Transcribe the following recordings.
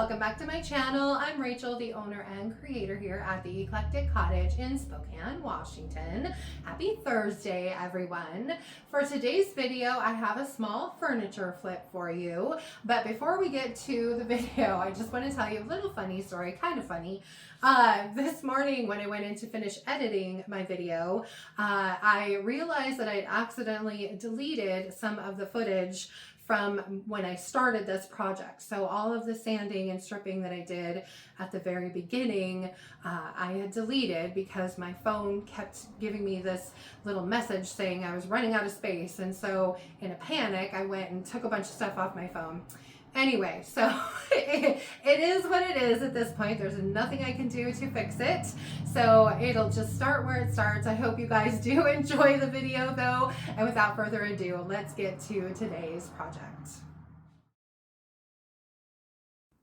welcome back to my channel. I'm Rachel, the owner and creator here at the Eclectic Cottage in Spokane, Washington. Happy Thursday, everyone. For today's video, I have a small furniture flip for you. But before we get to the video, I just want to tell you a little funny story, kind of funny. This morning when I went in to finish editing my video, I realized that I'd accidentally deleted some of the footage from when I started this project. So all of the sanding and stripping that I did at the very beginning, I had deleted because my phone kept giving me this little message saying I was running out of space. And so in a panic, I went and took a bunch of stuff off my phone. Anyway, so it is what it is at this point. There's nothing I can do to fix it. So it'll just start where it starts. I hope you guys do enjoy the video though. And without further ado, let's get to today's project.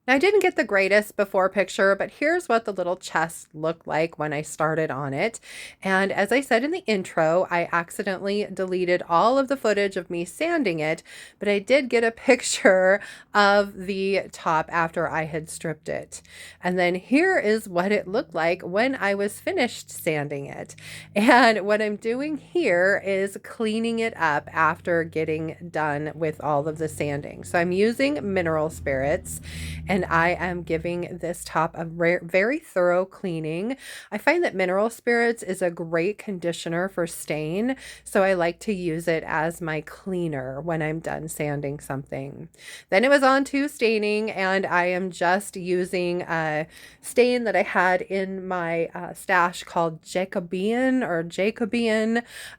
I didn't get the greatest before picture, but here's what the little chest looked like when I started on it. And as I said in the intro, I accidentally deleted all of the footage of me sanding it, but I did get a picture of the top after I had stripped it. And then here is what it looked like when I was finished sanding it. And what I'm doing here is cleaning it up after getting done with all of the sanding. So I'm using mineral spirits, and I am giving this top a very thorough cleaning. I find that mineral spirits is a great conditioner for stain, so I like to use it as my cleaner when I'm done sanding something. Then it was on to staining, and I am just using a stain that I had in my stash called Jacobean.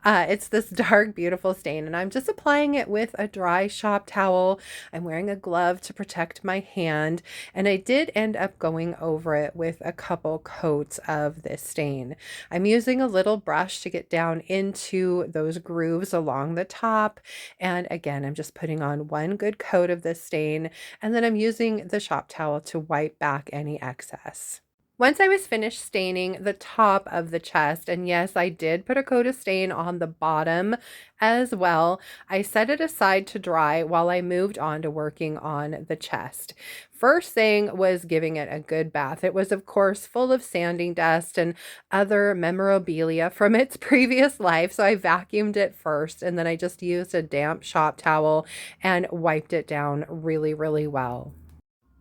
It's this dark, beautiful stain, and I'm just applying it with a dry shop towel. I'm wearing a glove to protect my hand. And I did end up going over it with a couple coats of this stain. I'm using a little brush to get down into those grooves along the top. And again, I'm just putting on one good coat of this stain, and then I'm using the shop towel to wipe back any excess. Once I was finished staining the top of the chest, and yes, I did put a coat of stain on the bottom as well, I set it aside to dry while I moved on to working on the chest. First thing was giving it a good bath. It was, of course, full of sanding dust and other memorabilia from its previous life, so I vacuumed it first, and then I just used a damp shop towel and wiped it down really, really well.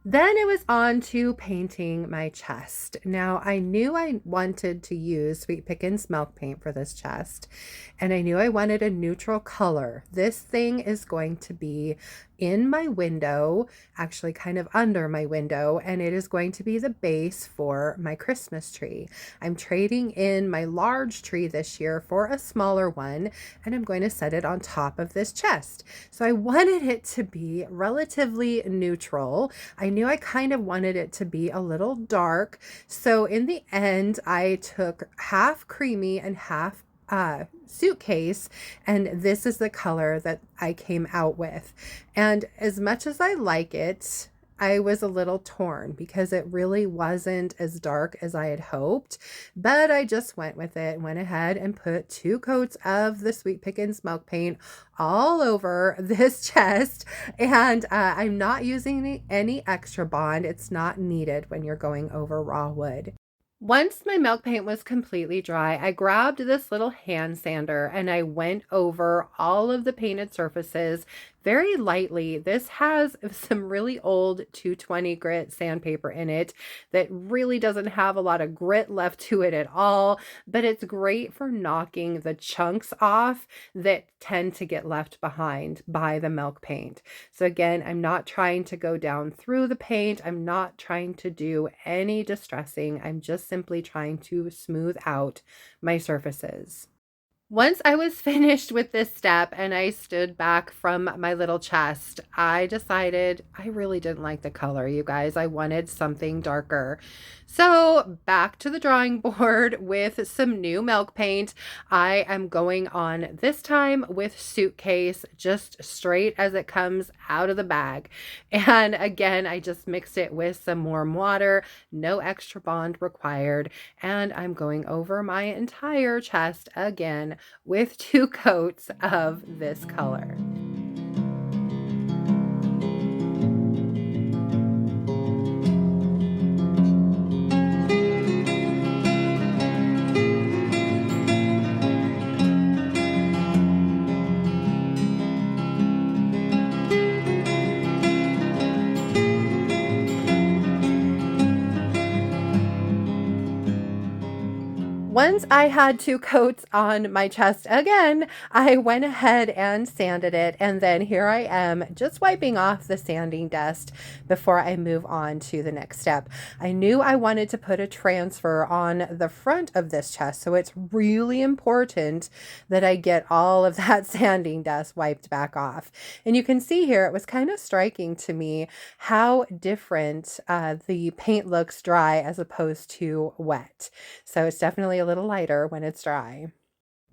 Then it was on to painting my chest. Now, I knew I wanted to use Sweet Pickins Milk paint for this chest, and I knew I wanted a neutral color. This thing is going to be in my window, actually kind of under my window, and it is going to be the base for my Christmas tree. I'm trading in my large tree this year for a smaller one, and I'm going to set it on top of this chest. So I wanted it to be relatively neutral. I knew I kind of wanted it to be a little dark. So in the end, I took half creamy and half Suitcase, and this is the color that I came out with. And as much as I like it, I was a little torn because it really wasn't as dark as I had hoped, but I just went with it, went ahead and put 2 coats of the Sweet Pickins Milk paint all over this chest. And I'm not using any extra bond. It's not needed when you're going over raw wood. Once my milk paint was completely dry, I grabbed this little hand sander and I went over all of the painted surfaces very lightly. This has some really old 220 grit sandpaper in it that really doesn't have a lot of grit left to it at all, but it's great for knocking the chunks off that tend to get left behind by the milk paint. So again, I'm not trying to go down through the paint. I'm not trying to do any distressing. I'm just simply trying to smooth out my surfaces. Once I was finished with this step and I stood back from my little chest, I decided I really didn't like the color, you guys. I wanted something darker. So back to the drawing board with some new milk paint. I am going on this time with Suitcase, just straight as it comes out of the bag. And again, I just mixed it with some warm water, no extra bond required. And I'm going over my entire chest again with 2 coats of this color. Once I had 2 coats on my chest again, I went ahead and sanded it, and then here I am just wiping off the sanding dust before I move on to the next step. I knew I wanted to put a transfer on the front of this chest, so it's really important that I get all of that sanding dust wiped back off. And you can see here, it was kind of striking to me how different the paint looks dry as opposed to wet. So it's definitely a little lighter when it's dry.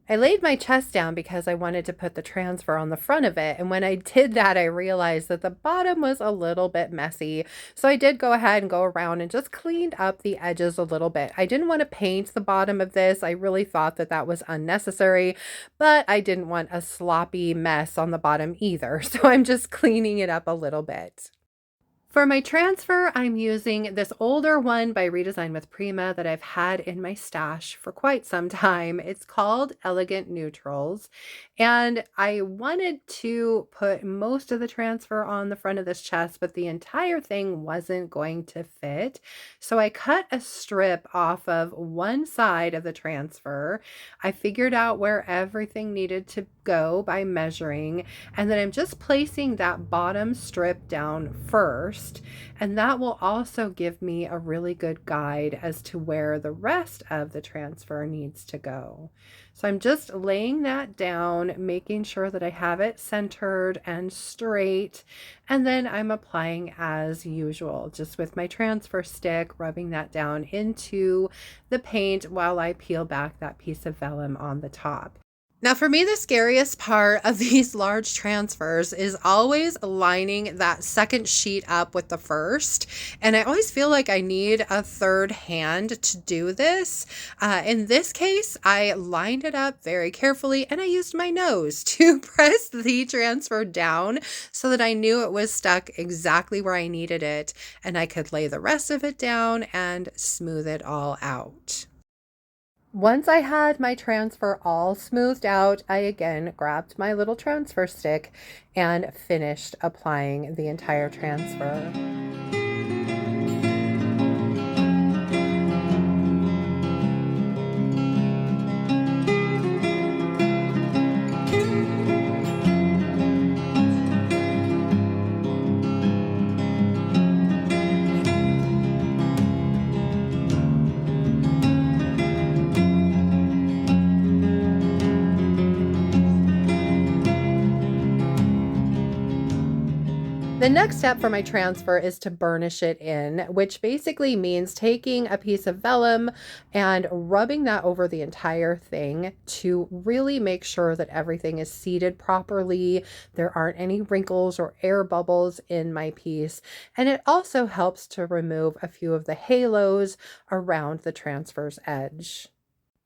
I laid my chest down because I wanted to put the transfer on the front of it. And when I did that, I realized that the bottom was a little bit messy. So I did go ahead and go around and just cleaned up the edges a little bit. I didn't want to paint the bottom of this. I really thought that that was unnecessary, but I didn't want a sloppy mess on the bottom either. So I'm just cleaning it up a little bit. For my transfer, I'm using this older one by Redesign with Prima that I've had in my stash for quite some time. It's called Elegant Neutrals, and I wanted to put most of the transfer on the front of this chest, but the entire thing wasn't going to fit. So I cut a strip off of one side of the transfer. I figured out where everything needed to go by measuring, and then I'm just placing that bottom strip down first, and that will also give me a really good guide as to where the rest of the transfer needs to go. So I'm just laying that down, making sure that I have it centered and straight, and then I'm applying as usual, just with my transfer stick, rubbing that down into the paint while I peel back that piece of vellum on the top. Now, for me, the scariest part of these large transfers is always lining that second sheet up with the first. And I always feel like I need a third hand to do this. In this case, I lined it up very carefully and I used my nose to press the transfer down so that I knew it was stuck exactly where I needed it. And I could lay the rest of it down and smooth it all out. Once I had my transfer all smoothed out, I again grabbed my little transfer stick and finished applying the entire transfer. The next step for my transfer is to burnish it in, which basically means taking a piece of vellum and rubbing that over the entire thing to really make sure that everything is seated properly. There aren't any wrinkles or air bubbles in my piece. And it also helps to remove a few of the halos around the transfer's edge.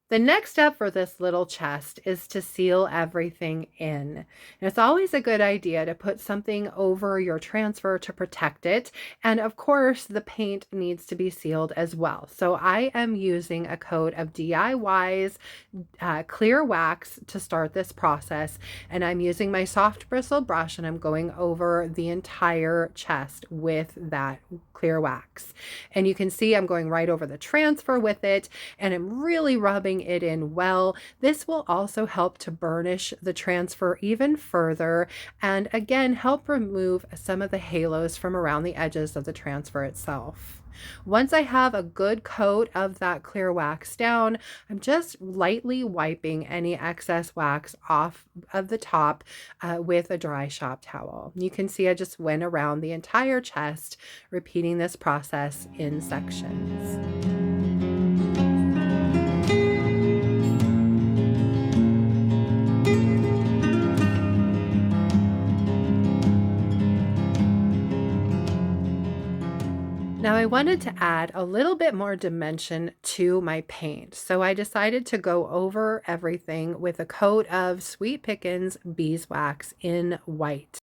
The next step for this little chest is to seal everything in. And it's always a good idea to put something over your transfer to protect it. And of course, the paint needs to be sealed as well. So I am using a coat of DIY's clear wax to start this process. And I'm using my soft bristle brush and I'm going over the entire chest with that clear wax. And you can see I'm going right over the transfer with it and I'm really rubbing it in well. This will also help to burnish the transfer even further and again help remove some of the halos from around the edges of the transfer itself. Once I have a good coat of that clear wax down, I'm just lightly wiping any excess wax off of the top with a dry shop towel. You can see I just went around the entire chest, repeating this process in sections. Now I wanted to add a little bit more dimension to my paint, so I decided to go over everything with a coat of Sweet Pickins beeswax in white.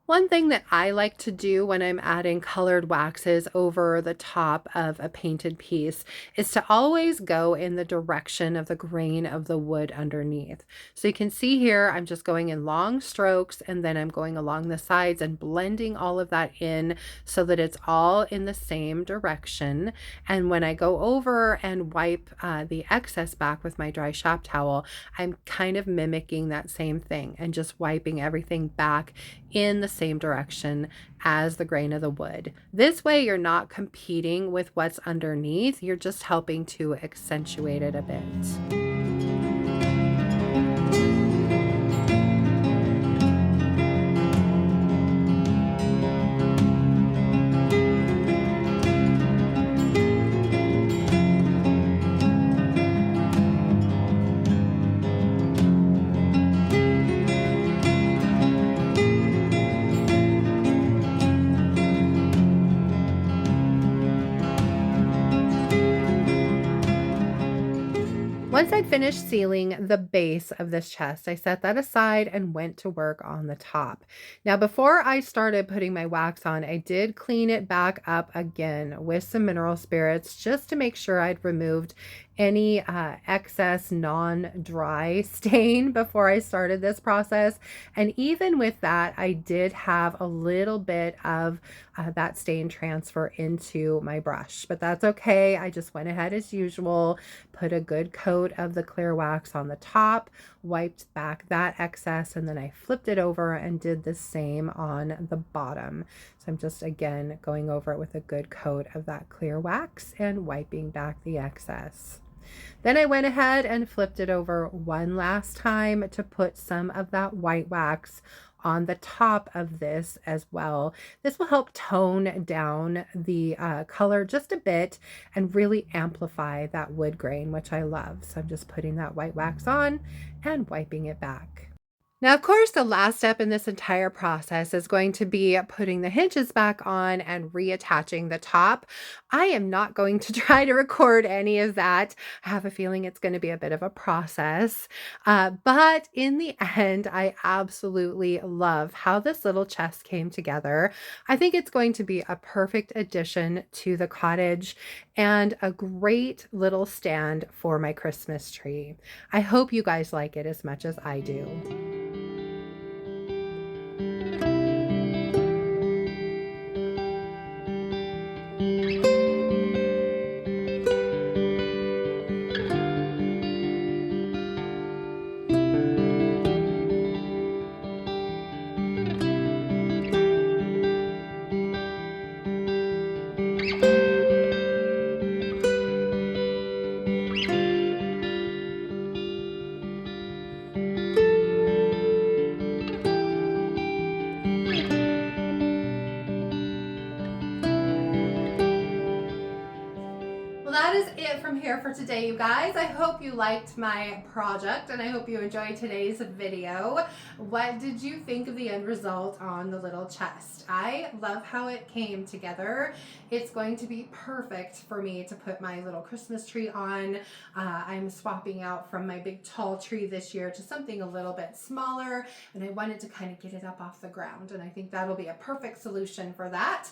One thing that I like to do when I'm adding colored waxes over the top of a painted piece is to always go in the direction of the grain of the wood underneath. So you can see here, I'm just going in long strokes and then I'm going along the sides and blending all of that in so that it's all in the same direction. And when I go over and wipe the excess back with my dry shop towel, I'm kind of mimicking that same thing and just wiping everything back in the same direction as the grain of the wood. This way you're not competing with what's underneath, you're just helping to accentuate it a bit. Once I'd finished sealing the base of this chest, I set that aside and went to work on the top. Now, before I started putting my wax on, I did clean it back up again with some mineral spirits just to make sure I'd removed any excess non-dry stain before I started this process. And even with that, I did have a little bit of that stain transfer into my brush, but that's okay. I just went ahead as usual, put a good coat of the clear wax on the top, wiped back that excess, and then I flipped it over and did the same on the bottom. So I'm just again going over it with a good coat of that clear wax and wiping back the excess. Then I went ahead and flipped it over one last time to put some of that white wax on the top of this as well. This will help tone down the color just a bit and really amplify that wood grain, which I love. So I'm just putting that white wax on and wiping it back. Now, of course, the last step in this entire process is going to be putting the hinges back on and reattaching the top. I am not going to try to record any of that. I have a feeling it's going to be a bit of a process. But in the end, I absolutely love how this little chest came together. I think it's going to be a perfect addition to the cottage and a great little stand for my Christmas tree. I hope you guys like it as much as I do. Well, that is it from here for today, you guys. I hope you liked my project and I hope you enjoyed today's video. What did you think of the end result on the little chest? I love how it came together. It's going to be perfect for me to put my little Christmas tree on. I'm swapping out from my big tall tree this year to something a little bit smaller, and I wanted to kind of get it up off the ground, and I think that'll be a perfect solution for that.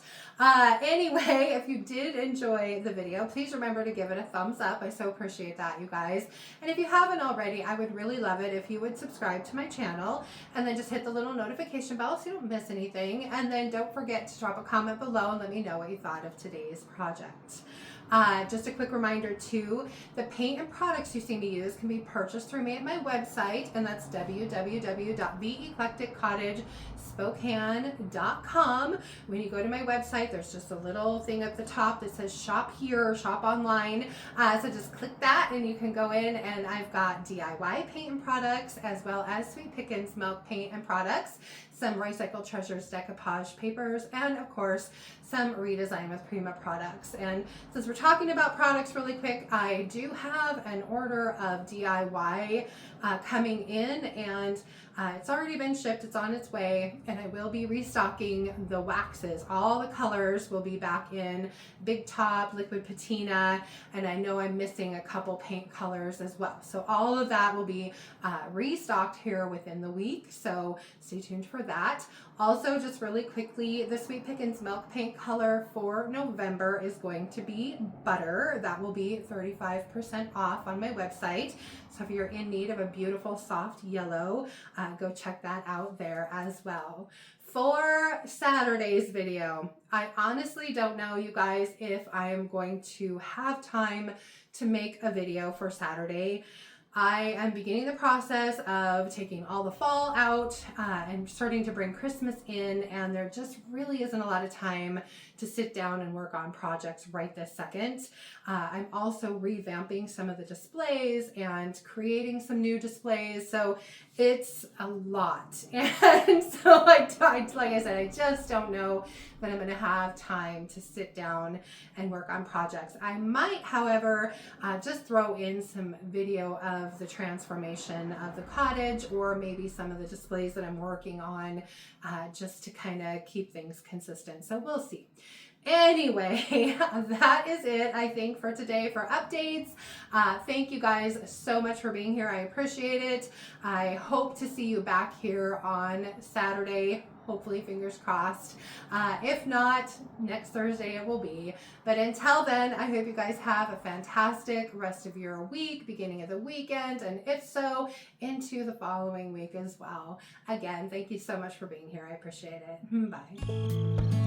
Anyway, if you did enjoy the video, please remember to give it a thumbs up. I so appreciate that, you guys. And if you haven't already, I would really love it if you would subscribe to my channel and then just hit the little notification bell so you don't miss anything. And then don't forget to drop a comment below and let me know what you thought of today's project. Just a quick reminder too, the paint and products you see me use can be purchased through me at my website, and that's www.theeclecticcottagespokane.com. When you go to my website, there's just a little thing at the top that says shop here or shop online. So just click that and you can go in, and I've got DIY paint and products as well as Sweet Pickins Milk paint and products, some Recycled Treasures decoupage papers, and of course some Redesign with Prima products. And since we're talking about products really quick, I do have an order of DIY coming in, and it's already been shipped, it's on its way, and I will be restocking the waxes. All the colors will be back in Big Top, Liquid Patina, and I know I'm missing a couple paint colors as well. So all of that will be restocked here within the week, so stay tuned for that. Also, just really quickly, the Sweet Pickins Milk paint color for November is going to be Butter. That will be 35% off on my website. So if you're in need of a beautiful soft yellow, go check that out there as well. For Saturday's video, I honestly don't know, you guys, if I am going to have time to make a video for Saturday. I am beginning the process of taking all the fall out and starting to bring Christmas in, and there just really isn't a lot of time to sit down and work on projects right this second. I'm also revamping some of the displays and creating some new displays, so it's a lot. And so like I said, I just don't know that I'm going to have time to sit down and work on projects. I might, however, just throw in some video of the transformation of the cottage, or maybe some of the displays that I'm working on, just to kind of keep things consistent. So we'll see. Anyway, that is it, I think, for today for updates. Thank you guys so much for being here. I appreciate it. I hope to see you back here on Saturday. Hopefully, fingers crossed. If not, next Thursday it will be. But until then, I hope you guys have a fantastic rest of your week, beginning of the weekend, and if so, into the following week as well. Again, thank you so much for being here. I appreciate it. Bye.